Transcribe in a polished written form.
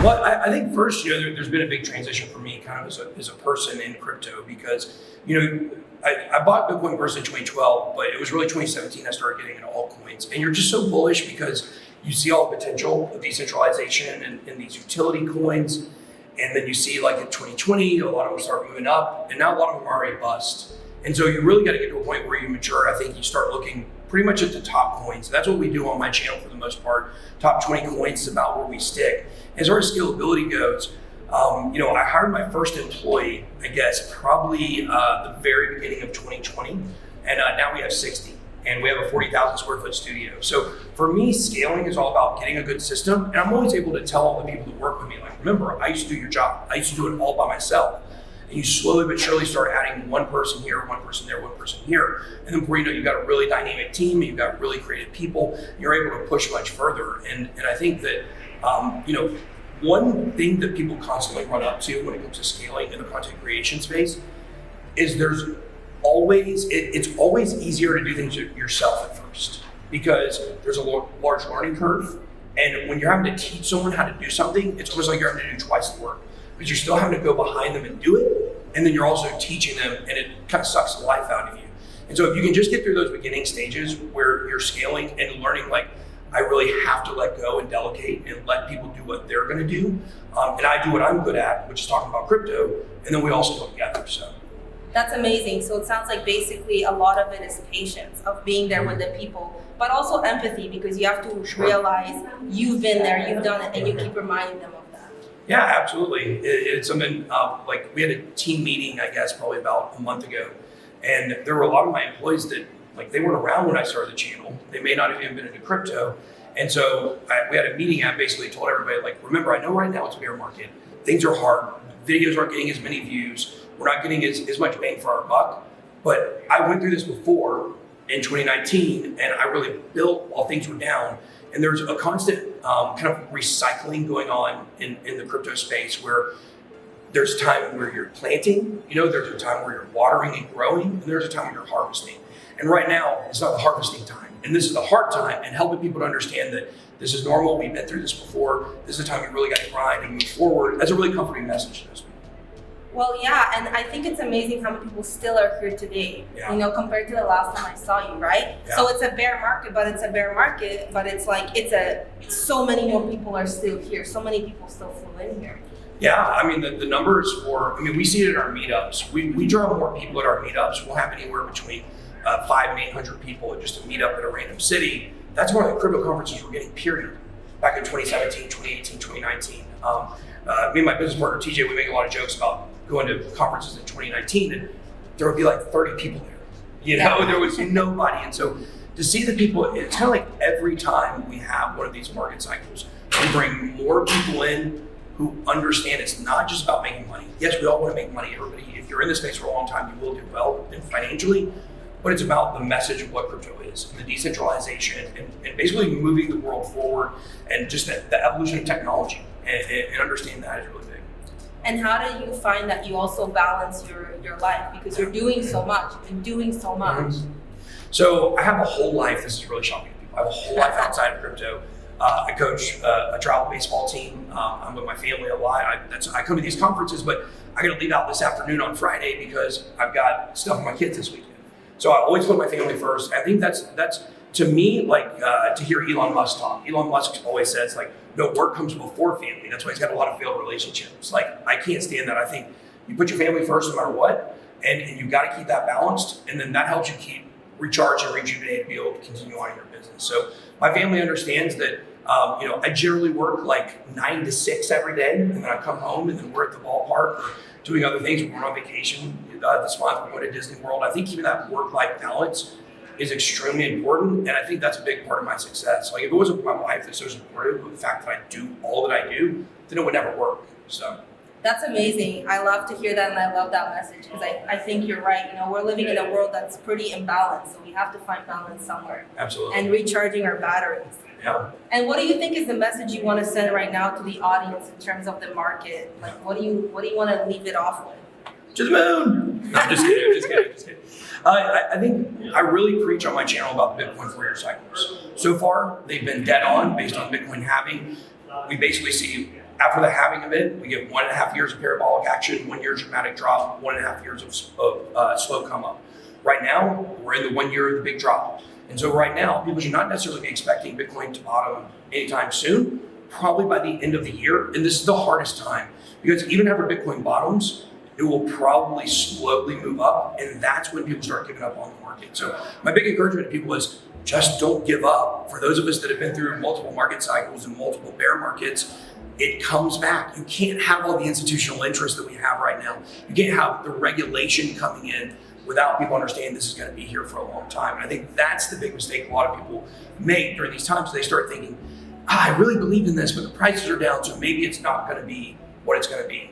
Well, I think first, there's been a big transition for me kind of as a person in crypto because, I bought Bitcoin first in 2012, but it was really 2017 I started getting into altcoins. And you're just so bullish because you see all the potential of decentralization and these utility coins. And then you see like in 2020, a lot of them start moving up and now a lot of them are already bust. And so you really got to get to a point where you mature. I think you start looking pretty much at the top coins. That's what we do on my channel for the most part. Top 20 coins is about where we stick. As far as scalability goes, I hired my first employee, I guess, probably the very beginning of 2020. And now we have 60 and we have a 40,000 square foot studio. So for me, scaling is all about getting a good system. And I'm always able to tell all the people that work with me, like, remember, I used to do your job. I used to do it all by myself. And you slowly but surely start adding one person here, one person there, one person here. And then before you know, you've got a really dynamic team, you've got really creative people, you're able to push much further. And I think that, one thing that people constantly run up to when it comes to scaling in the content creation space is it's always easier to do things yourself at first because there's a large learning curve. And when you're having to teach someone how to do something, it's almost like you're having to do twice the work because you're still having to go behind them and do it. And then you're also teaching them and it kind of sucks the life out of you. And so if you can just get through those beginning stages where you're scaling and learning, like, I really have to let go and delegate and let people do what they're going to do. And I do what I'm good at, which is talking about crypto. And then we all scale together. So that's amazing. So it sounds like basically a lot of it is patience of being there with the people, but also empathy because you have to realize you've been there, you've done it, and you keep reminding them of that. Yeah, absolutely. It's something like we had a team meeting, I guess, probably about a month ago. And there were a lot of my employees that they weren't around when I started the channel. They may not have even been into crypto. And so we had a meeting. I basically told everybody, remember, I know right now it's a bear market. Things are hard. Videos aren't getting as many views. We're not getting as much bang for our buck. But I went through this before in 2019, and I really built while things were down. And there's a constant kind of recycling going on in the crypto space where there's a time where you're planting, there's a time where you're watering and growing, and there's a time where you're harvesting. And right now, it's not the harvesting time. And this is the hard time, and helping people to understand that this is normal. We've been through this before. This is the time we really got to grind and move forward. That's a really comforting message to those people. Well, yeah, and I think it's amazing how many people still are here today, compared to the last time I saw you, right? Yeah. So it's a bear market, but it's so many more people are still here. So many people still flew in here. Yeah, I mean, the numbers we see it in our meetups. We draw more people at our meetups. We'll have anywhere between 500 and 800 people just to meet up at a random city. That's one of the crypto conferences we're getting, period. Back in 2017, 2018, 2019. Me and my business partner, TJ, we make a lot of jokes about going to conferences in 2019 and there would be 30 people there. There was nobody. And so to see the people, it's kind of like every time we have one of these market cycles, we bring more people in who understand it's not just about making money. Yes, we all want to make money. Everybody, if you're in this space for a long time, you will do well and financially, but it's about the message of what crypto is, the decentralization, and basically moving the world forward, and just the evolution of technology, and understanding that is really big. And how do you find that you also balance your life? Because you're doing so much, Mm-hmm. So I have a whole life, this is really shocking to people, I have a whole life outside of crypto. I coach a travel baseball team. I'm with my family a lot. I come to these conferences, but I got to leave out this afternoon on Friday because I've got stuff with my kids this weekend. So I always put my family first. I think that's to me, to hear Elon Musk talk. Elon Musk always says, no, work comes before family. That's why he's got a lot of failed relationships. I can't stand that. I think you put your family first no matter what, and you've got to keep that balanced, and then that helps you keep recharged and rejuvenated to be able to continue on in your business. So my family understands that, I generally work 9 to 6 every day, and then I come home, and then we're at the ballpark or doing other things. We're on vacation. This month we're going to Disney World. I think keeping that work-life balance is extremely important, and I think that's a big part of my success. If it wasn't for my wife that's so supportive of the fact that I do all that I do, then it would never work. So that's amazing. I love to hear that, and I love that message because I think you're right. We're living in a world that's pretty imbalanced, so we have to find balance somewhere. Absolutely. And recharging our batteries. Yeah. And what do you think is the message you want to send right now to the audience in terms of the market? What do you want to leave it off with? To the moon. No, I'm just kidding. I think I really preach on my channel about Bitcoin 4-year cycles. So far, they've been dead on based on Bitcoin halving. We basically see after the halving of it, we get 1.5 years of parabolic action, 1 year dramatic drop, 1.5 years of slow come up. Right now, we're in the 1 year of the big drop. And so right now, people should not necessarily be expecting Bitcoin to bottom anytime soon, probably by the end of the year. And this is the hardest time because even after Bitcoin bottoms, it will probably slowly move up. And that's when people start giving up on the market. So my big encouragement to people is just don't give up. For those of us that have been through multiple market cycles and multiple bear markets, it comes back. You can't have all the institutional interest that we have right now. You can't have the regulation coming in without people understanding this is going to be here for a long time. And I think that's the big mistake a lot of people make during these times. They start thinking, I really believe in this, but the prices are down, so maybe it's not going to be what it's going to be.